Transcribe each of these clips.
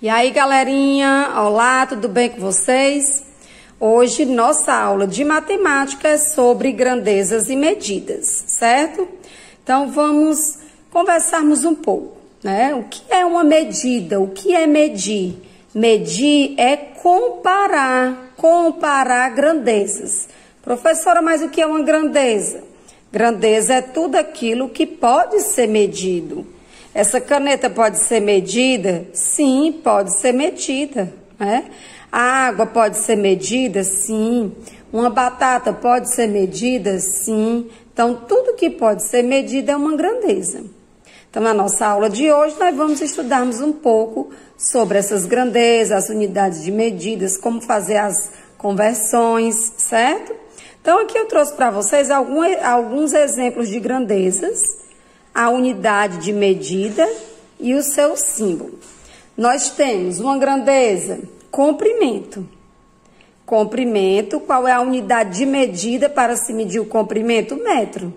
E aí, galerinha, olá, tudo bem com vocês? Hoje nossa aula de matemática é sobre grandezas e medidas, certo? Então vamos conversarmos um pouco, né? O que é uma medida? O que é medir? Medir é comparar grandezas. Professora, mas o que é uma grandeza? Grandeza é tudo aquilo que pode ser medido. Essa caneta pode ser medida? Sim, pode ser medida, né? A água pode ser medida? Sim. Uma batata pode ser medida? Sim. Então, tudo que pode ser medido é uma grandeza. Então, na nossa aula de hoje, nós vamos estudarmos um pouco sobre essas grandezas, as unidades de medidas, como fazer as conversões, certo? Então, aqui eu trouxe para vocês alguns exemplos de grandezas, a unidade de medida e o seu símbolo. Nós temos uma grandeza, comprimento. Comprimento, qual é a unidade de medida para se medir o comprimento? Metro.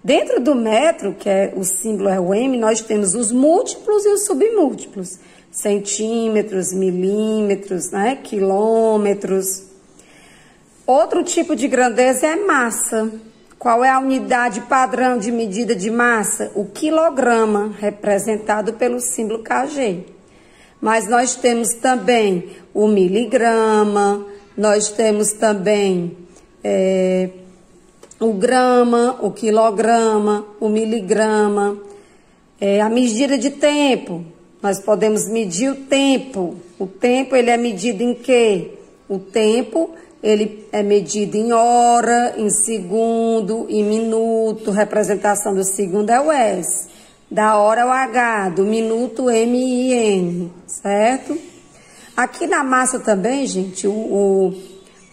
Dentro do metro, que é o símbolo é o M, nós temos os múltiplos e os submúltiplos. Centímetros, milímetros, né? Quilômetros. Outro tipo de grandeza é massa. Qual é a unidade padrão de medida de massa? O quilograma, representado pelo símbolo Kg. Mas nós temos também o miligrama, nós temos também o grama, o quilograma, o miligrama. A medida de tempo, nós podemos medir o tempo. O tempo, ele é medido em quê? O tempo, ele é medido em hora, em segundo, em minuto. Representação do segundo é o S. Da hora é o H, do minuto M-I-N, certo? Aqui na massa também, gente, o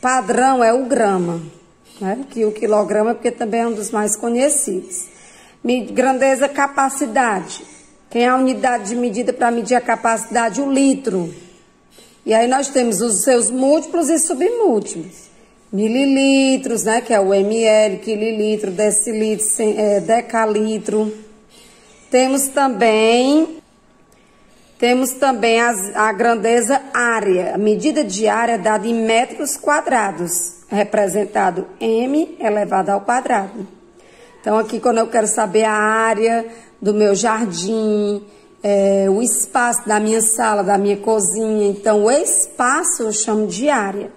padrão é o grama, né? Que o quilograma, porque também é um dos mais conhecidos. Grandeza, capacidade. Quem é a unidade de medida para medir a capacidade? O litro. E aí nós temos os seus múltiplos e submúltiplos. Mililitros, né, que é o ml, quililitro, decilitro, decalitro. Temos também a grandeza área. A medida de área é dada em metros quadrados, representado m elevado ao quadrado. Então aqui quando eu quero saber a área do meu jardim, o espaço da minha sala, da minha cozinha. Então, o espaço eu chamo de área.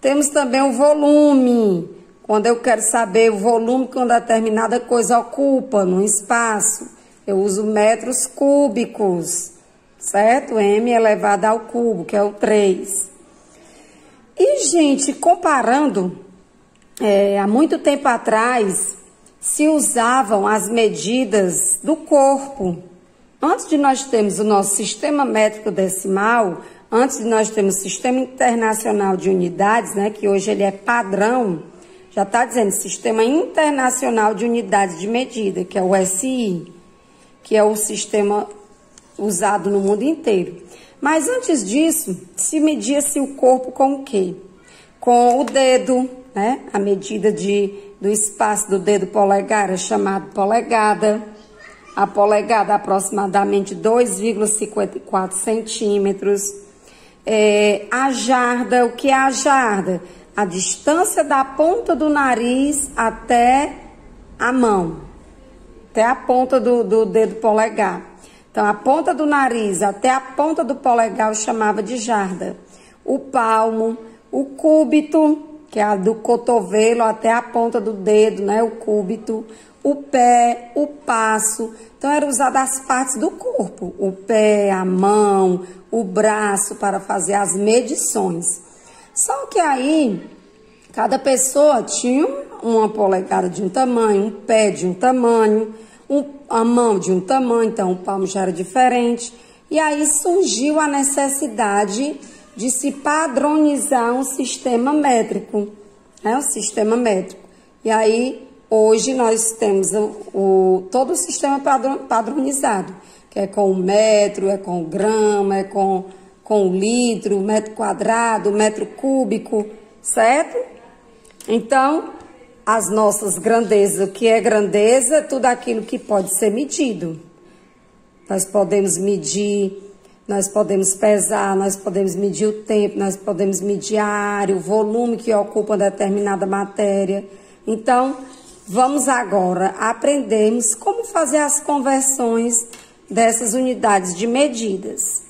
Temos também o volume. Quando eu quero saber o volume que uma determinada coisa ocupa no espaço, eu uso metros cúbicos, certo? M elevado ao cubo, que é o 3. E, gente, comparando, há muito tempo atrás, se usavam as medidas do corpo. Antes de nós termos o nosso sistema métrico decimal, antes de nós termos o sistema internacional de unidades, né, que hoje ele é padrão, já está dizendo Sistema Internacional de Unidades de Medida, que é o SI, que é o sistema usado no mundo inteiro. Mas antes disso, se media-se o corpo com o quê? Com o dedo, né? A medida do espaço do dedo polegar é chamado polegada. A polegada aproximadamente 2,54 centímetros. A jarda, o que é a jarda? A distância da ponta do nariz até a mão, até a ponta do dedo polegar. Então, a ponta do nariz até a ponta do polegar eu chamava de jarda. O palmo, o cúbito, que é a do cotovelo até a ponta do dedo, né? O cúbito. O pé, o passo. Então, era usado as partes do corpo. O pé, a mão, o braço para fazer as medições. Só que aí, cada pessoa tinha uma polegada de um tamanho, um pé de um tamanho, a mão de um tamanho, então o palmo já era diferente. E aí surgiu a necessidade de se padronizar um sistema métrico, né? Um sistema métrico. E aí, hoje nós temos todo o sistema padronizado, que é com o metro, é com o grama, é com o litro, metro quadrado, metro cúbico, certo? Então, as nossas grandezas, o que é grandeza? Tudo aquilo que pode ser medido. Nós podemos medir nós podemos pesar, nós podemos medir o tempo, nós podemos medir a área, o volume que ocupa determinada matéria. Então, vamos agora aprendermos como fazer as conversões dessas unidades de medidas.